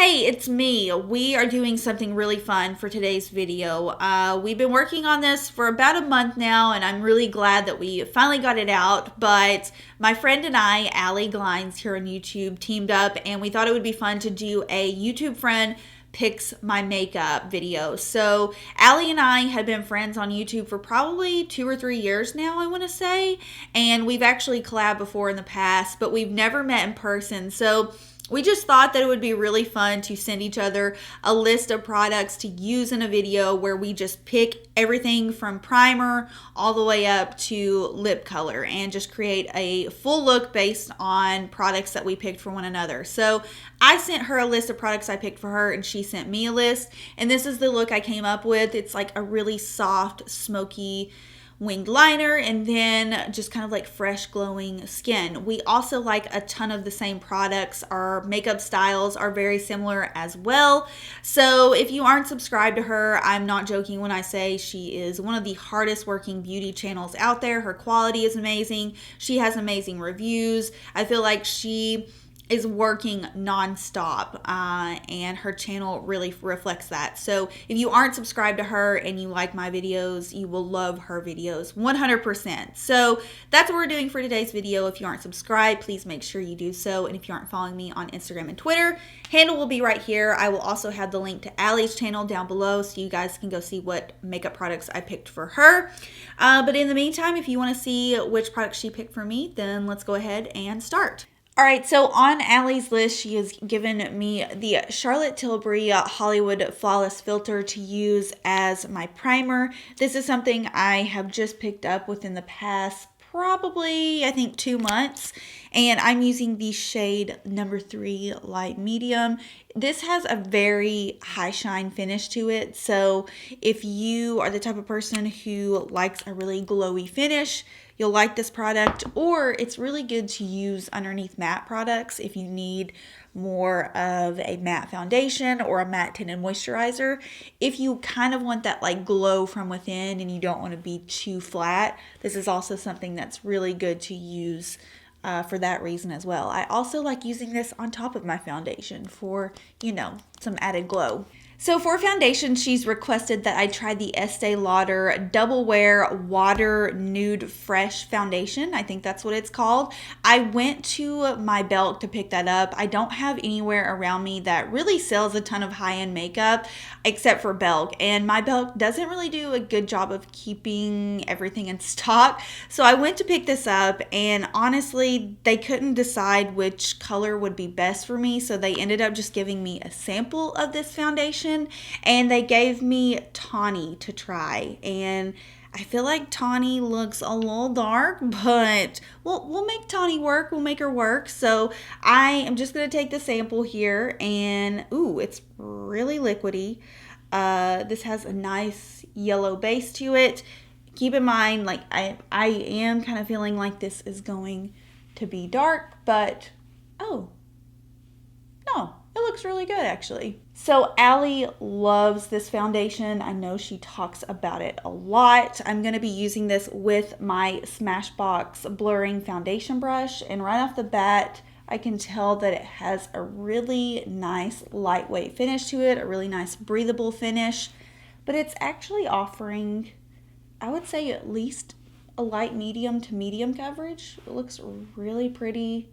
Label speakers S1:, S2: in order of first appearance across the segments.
S1: Hey, it's me. We are doing something really fun for today's video. We've been working on this for about a month now, and I'm really glad that we finally got it out. But my friend and I, Glines here on YouTube, teamed up, and we thought it would be fun to do a YouTube friend picks my makeup video. So Allie and I have been friends on YouTube for probably 2 or 3 years now, I want to say. And we've actually collabed before in the past, but we've never met in person. So we just thought that it would be really fun to send each other a list of products to use in a video where we just pick everything from primer all the way up to lip color and just create a full look based on products that we picked for one another. So I sent her a list of products I picked for her and she sent me a list. And this is the look I came up with. It's like a really soft, smoky winged liner and then just kind of like fresh glowing skin. We also like a ton of the same products. Our makeup styles are very similar as well. So if you aren't subscribed to her, I'm not joking when I say she is one of the hardest working beauty channels out there. Her quality is amazing. She has amazing reviews. I feel like she is working nonstop, and her channel really reflects that. So if you aren't subscribed to her and you like my videos, you will love her videos 100%. So that's what we're doing for today's video. If you aren't subscribed, please make sure you do so. And if you aren't following me on Instagram and Twitter, handle will be right here. I will also have the link to Allie's channel down below so you guys can go see what makeup products I picked for her. But in the meantime, if you want to see which products she picked for me, then let's go ahead and start. All right, so on Allie's list, she has given me the Charlotte Tilbury Hollywood Flawless Filter to use as my primer. This is something I have just picked up within the past probably, I think, 2 months. And I'm using the shade number 3 light medium. This has a very high shine finish to it. So if you are the type of person who likes a really glowy finish, you'll like this product. Or it's really good to use underneath matte products if you need more of a matte foundation or a matte tinted moisturizer. If you kind of want that like glow from within and you don't want to be too flat, this is also something that's really good to use for that reason as well. I also like using this on top of my foundation for, you know, some added glow. So for foundation, she's requested that I try the Estee Lauder Double Wear Water Nude Fresh Foundation. I think that's what it's called. I went to my Belk to pick that up. I don't have anywhere around me that really sells a ton of high-end makeup except for Belk. And my Belk doesn't really do a good job of keeping everything in stock. So I went to pick this up and honestly, they couldn't decide which color would be best for me. So they ended up just giving me a sample of this foundation. And they gave me Tawny to try, and I feel like Tawny looks a little dark, but we'll make Tawny work. We'll make her work. So I am just going to take the sample here, and ooh, it's really liquidy. This has a nice yellow base to it. Keep in mind, like I am kind of feeling like this is going to be dark, but oh, no. It looks really good, actually. So Allie loves this foundation. I know she talks about it a lot. I'm going to be using this with my Smashbox blurring foundation brush. And right off the bat, I can tell that it has a really nice lightweight finish to it, a really nice breathable finish. But it's actually offering, I would say, at least a light medium to medium coverage. It looks really pretty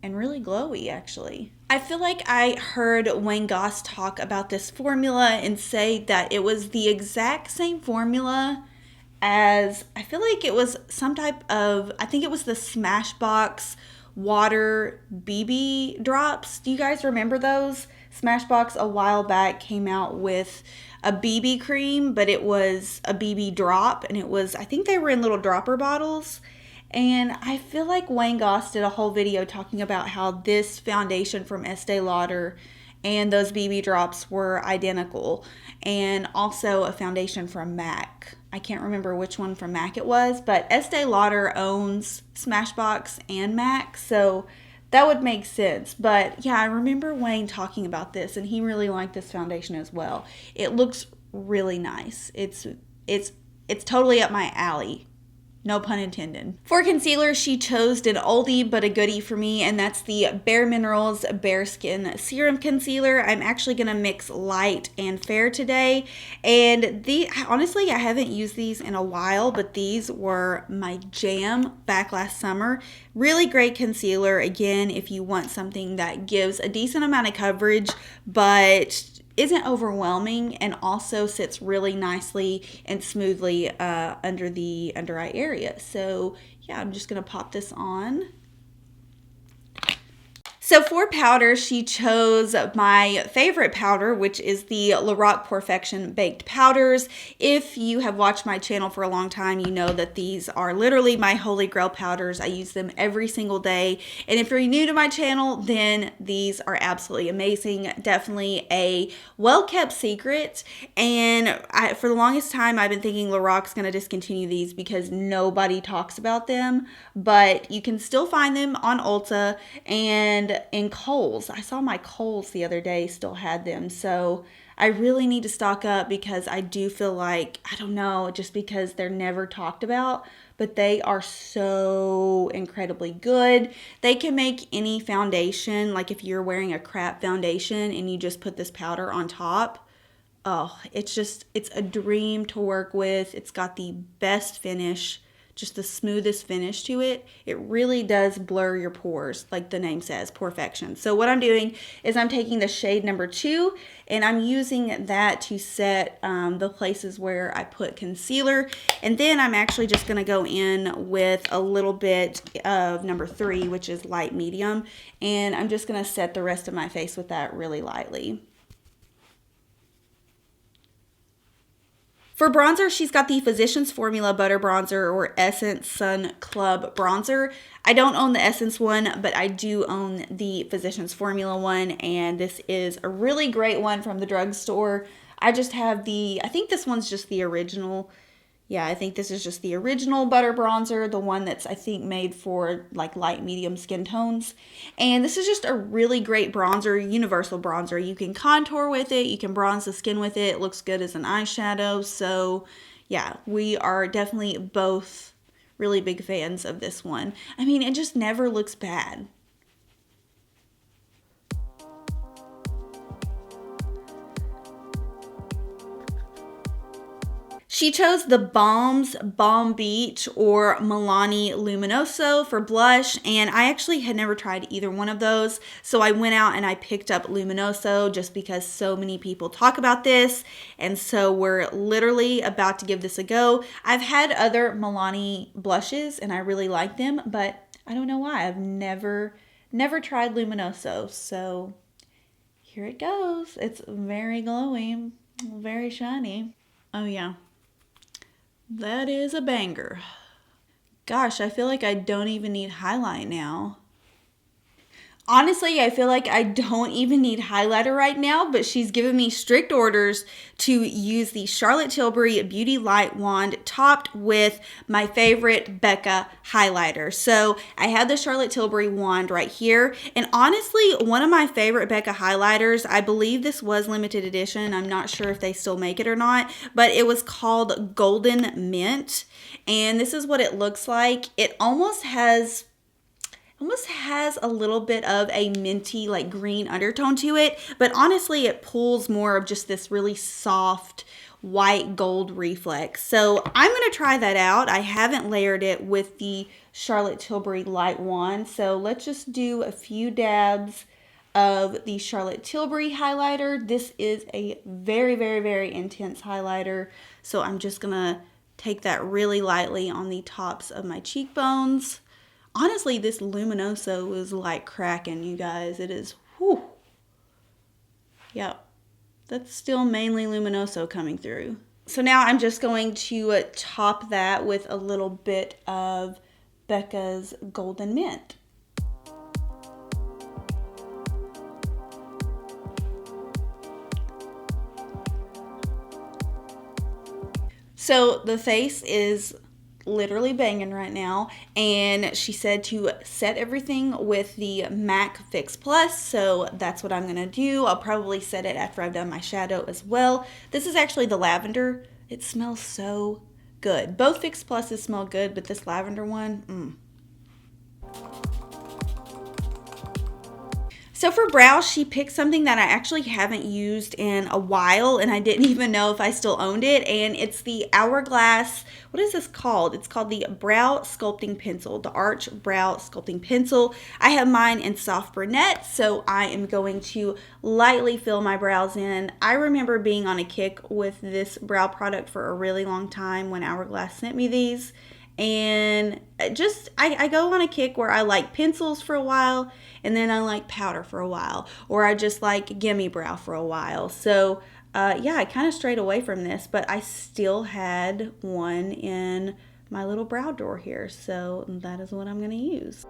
S1: and really glowy, actually. I feel like I heard Wayne Goss talk about this formula and say that it was the exact same formula as, I feel like it was some type of, I think it was the Smashbox water BB drops. Do you guys remember those? Smashbox a while back came out with a BB cream, but it was a BB drop, and it was, I think they were in little dropper bottles. And I feel like Wayne Goss did a whole video talking about how this foundation from Estee Lauder and those BB drops were identical. And also a foundation from MAC. I can't remember which one from MAC it was, but Estee Lauder owns Smashbox and MAC, so that would make sense. But yeah, I remember Wayne talking about this, and he really liked this foundation as well. It looks really nice. It's totally up my alley. No pun intended. For concealer, she chose an oldie but a goodie for me, and that's the bareMinerals Bare Skin Serum Concealer. I'm actually going to mix light and fair today, and honestly, I haven't used these in a while, but these were my jam back last summer. Really great concealer, again, if you want something that gives a decent amount of coverage, but isn't overwhelming, and also sits really nicely and smoothly under the under eye area. So yeah, I'm just gonna pop this on. So for powder, she chose my favorite powder, which is the Lorac Porefection Baked Powders. If you have watched my channel for a long time, you know that these are literally my holy grail powders. I use them every single day. And if you're new to my channel, then these are absolutely amazing. Definitely a well-kept secret. And for the longest time, I've been thinking Lorac's going to discontinue these because nobody talks about them. But you can still find them on Ulta and in Kohl's. I saw my Kohl's the other day still had them, so I really need to stock up because I do feel like, I don't know, just because they're never talked about, but they are so incredibly good. They can make any foundation, like if you're wearing a crap foundation and you just put this powder on top, oh, it's a dream to work with. It's got the best finish, just the smoothest finish to it. It really does blur your pores, like the name says, Porefection. So what I'm doing is I'm taking the shade number 2 and I'm using that to set the places where I put concealer. And then I'm actually just gonna go in with a little bit of number 3, which is light medium. And I'm just gonna set the rest of my face with that really lightly. For bronzer, she's got the Physicians Formula Butter Bronzer or Essence Sun Club Bronzer. I don't own the Essence one, but I do own the Physicians Formula one, and this is a really great one from the drugstore. I just have I think this one's just the original. Yeah, I think this is just the original butter bronzer, the one that's, I think, made for like light medium skin tones. And this is just a really great bronzer, universal bronzer. You can contour with it, you can bronze the skin with it. It looks good as an eyeshadow. So yeah, we are definitely both really big fans of this one. I mean, it just never looks bad. She chose the Balm's Balm Beach or Milani Luminoso for blush, and I actually had never tried either one of those, so I went out and I picked up Luminoso just because so many people talk about this, and so we're literally about to give this a go. I've had other Milani blushes and I really like them, but I don't know why. I've never tried Luminoso, so here it goes. It's very glowy, very shiny. Oh yeah. That is a banger. Gosh, I feel like I don't even need highlight now. Honestly, I feel like I don't even need highlighter right now, but she's given me strict orders to use the Charlotte Tilbury Beauty Light Wand topped with my favorite Becca highlighter. So I have the Charlotte Tilbury wand right here. And honestly, one of my favorite Becca highlighters, I believe this was limited edition. I'm not sure if they still make it or not, but it was called Golden Mint. And this is what it looks like. It almost has a little bit of a minty, like green undertone to it, but honestly it pulls more of just this really soft white gold reflex. So I'm going to try that out. I haven't layered it with the Charlotte Tilbury Light Wand, so let's just do a few dabs of the Charlotte Tilbury highlighter. This is a very, very, very intense highlighter, so I'm just going to take that really lightly on the tops of my cheekbones. Honestly, this Luminoso is like cracking, you guys. It is, whew. Yep, that's still mainly Luminoso coming through. So now I'm just going to top that with a little bit of Becca's Golden Mint. So the face is literally banging right now, and she said to set everything with the MAC Fix Plus, so that's what I'm gonna do. I'll probably set it after I've done my shadow as well. This is actually the lavender. It smells so good. Both Fix Pluses smell good, but this lavender one, So for brows, she picked something that I actually haven't used in a while, and I didn't even know if I still owned it, and it's the Hourglass, what is this called? It's called the Brow Sculpting Pencil, the Arch Brow Sculpting Pencil. I have mine in soft brunette, so I am going to lightly fill my brows in. I remember being on a kick with this brow product for a really long time when Hourglass sent me these. And just I go on a kick where I like pencils for a while, and then I like powder for a while, or I just like gimme brow for a while. So yeah, I kind of strayed away from this, but I still had one in my little brow drawer here, so that is what I'm going to use.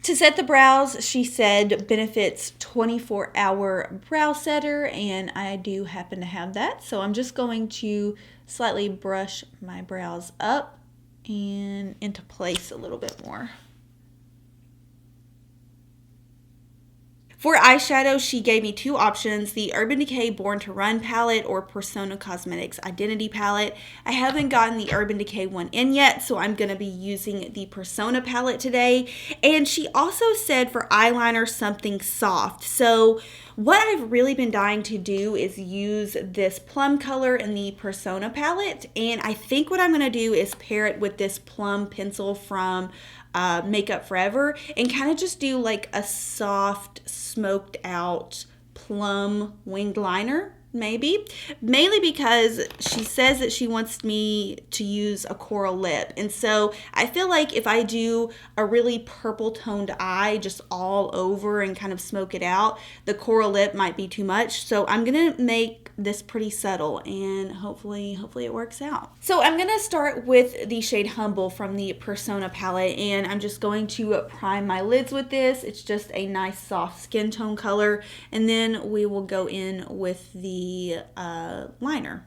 S1: To set the brows, she said benefits 24-hour brow setter, and I do happen to have that. So I'm just going to slightly brush my brows up and into place a little bit more. For eyeshadow, she gave me two options, the Urban Decay Born to Run palette or Persona Cosmetics Identity palette. I haven't gotten the Urban Decay one in yet, so I'm going to be using the Persona palette today. And she also said for eyeliner something soft. So what I've really been dying to do is use this plum color in the Persona palette. And I think what I'm going to do is pair it with this plum pencil from Makeup Forever and kind of just do like a soft smoked out plum winged liner, maybe, mainly because she says that she wants me to use a coral lip, and so I feel like if I do a really purple toned eye just all over and kind of smoke it out, the coral lip might be too much. So I'm gonna make this pretty subtle, and hopefully it works out. So I'm gonna start with the shade Humble from the Persona palette, and I'm just going to prime my lids with this. It's just a nice soft skin tone color, and then we will go in with the liner.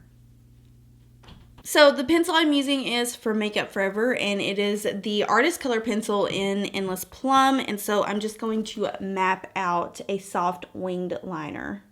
S1: So the pencil I'm using is for Makeup Forever, and it is the Artist Color Pencil in Endless Plum, and so I'm just going to map out a soft winged liner.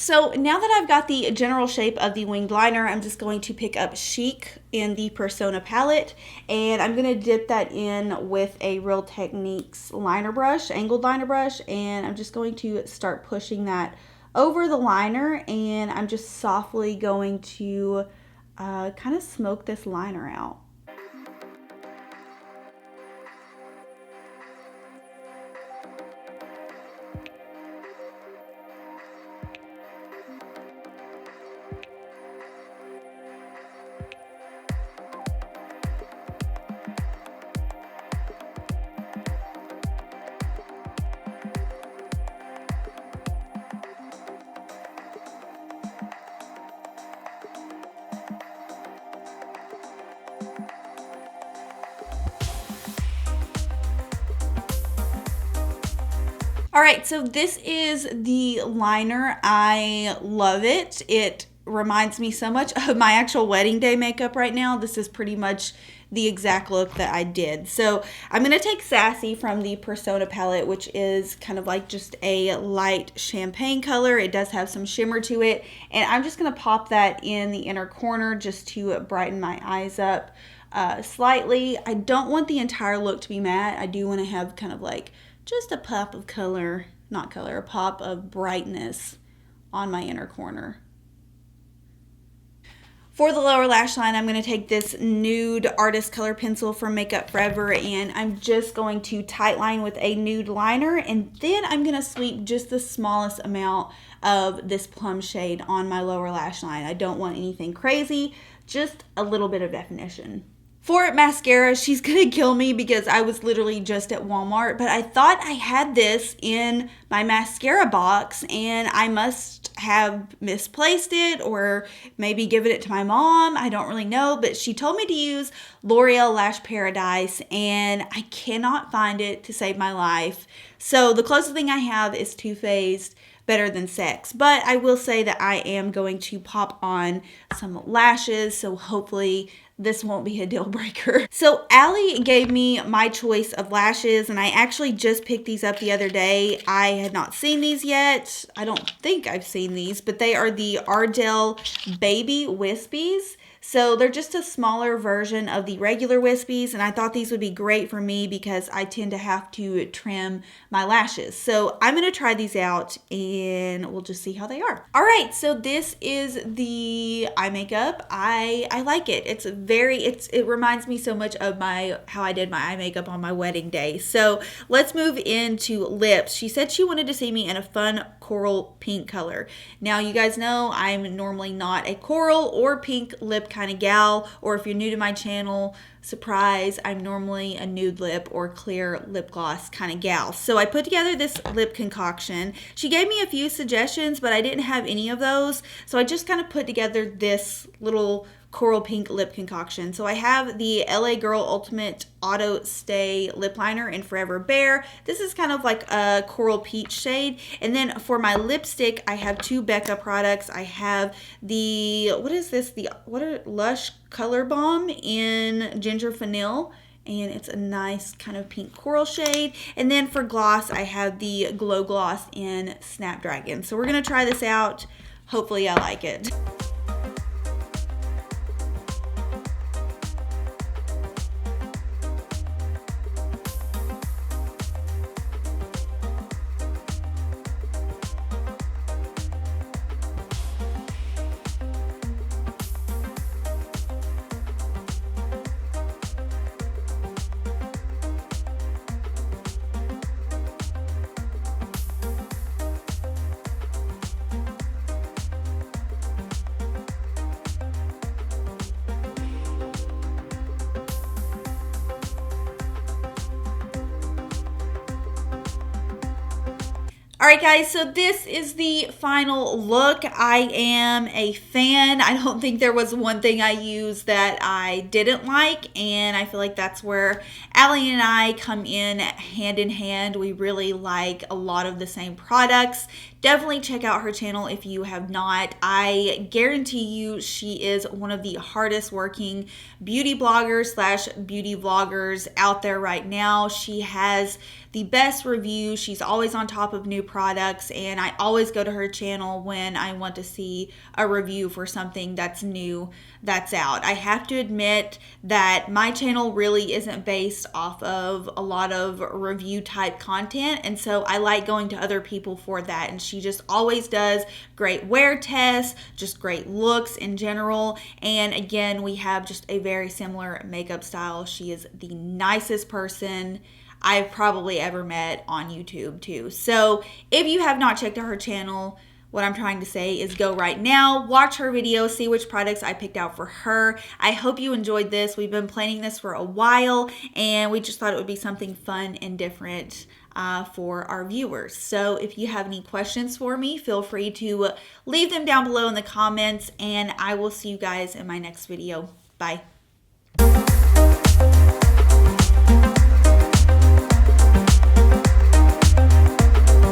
S1: So now that I've got the general shape of the winged liner, I'm just going to pick up Chic in the Persona palette, and I'm going to dip that in with a Real Techniques liner brush, angled liner brush, and I'm just going to start pushing that over the liner, and I'm just softly going to kind of smoke this liner out. All right, so this is the liner. I love it. It reminds me so much of my actual wedding day makeup right now. This is pretty much the exact look that I did. So I'm going to take Sassy from the Persona palette, which is kind of like just a light champagne color. It does have some shimmer to it. And I'm just going to pop that in the inner corner just to brighten my eyes up slightly. I don't want the entire look to be matte. I do want to have kind of like just a pop of color, not color, a pop of brightness on my inner corner. For the lower lash line, I'm going to take this Nude Artist Color Pencil from Makeup Forever, and I'm just going to tightline with a nude liner, and then I'm going to sweep just the smallest amount of this plum shade on my lower lash line. I don't want anything crazy, just a little bit of definition. For mascara, she's gonna kill me because I was literally just at Walmart, but I thought I had this in my mascara box and I must have misplaced it or maybe given it to my mom. I don't really know, but she told me to use L'Oreal Lash Paradise and I cannot find it to save my life. So the closest thing I have is Too Faced Better Than Sex, but I will say that I am going to pop on some lashes, so hopefully this won't be a deal breaker. So Allie gave me my choice of lashes, and I actually just picked these up the other day. I had not seen these yet. I don't think I've seen these, but they are the Ardell Babie Wispies. So they're just a smaller version of the regular Wispies, and I thought these would be great for me because I tend to have to trim my lashes. So I'm going to try these out and we'll just see how they are. All right, so this is the eye makeup. I like it. It reminds me so much of how I did my eye makeup on my wedding day. So let's move into lips. She said she wanted to see me in a fun coral pink color. Now you guys know I'm normally not a coral or pink lip kind of gal, or if you're new to my channel, surprise, I'm normally a nude lip or clear lip gloss kind of gal. So I put together this lip concoction. She gave me a few suggestions, but I didn't have any of those. So I just kind of put together this little coral pink lip concoction. So I have the LA Girl Ultimate Auto Stay Lip Liner in Forever Bare. This is kind of like a coral peach shade. And then for my lipstick, I have two Becca products. I have the, what is this? Lush Color Balm in Ginger Vanille. And it's a nice kind of pink coral shade. And then for gloss, I have the Glow Gloss in Snapdragon. So we're going to try this out. Hopefully I like it. All right, guys, so this is the final look. I am a fan. I don't think there was one thing I used that I didn't like, and I feel like that's where Allie and I come in hand. We really like a lot of the same products. Definitely check out her channel if you have not. I guarantee you she is one of the hardest working beauty bloggers / beauty vloggers out there right now. She has the best reviews. She's always on top of new products, and I always go to her channel when I want to see a review for something that's new that's out. I have to admit that my channel really isn't based off of a lot of review type content, and so I like going to other people for that, and she just always does great wear tests, just great looks in general. And again, we have just a very similar makeup style. She is the nicest person I've probably ever met on YouTube too. So if you have not checked out her channel, what I'm trying to say is go right now, watch her video, see which products I picked out for her. I hope you enjoyed this. We've been planning this for a while, and we just thought it would be something fun and different for our viewers. So if you have any questions for me, feel free to leave them down below in the comments, and I will see you guys in my next video. Bye.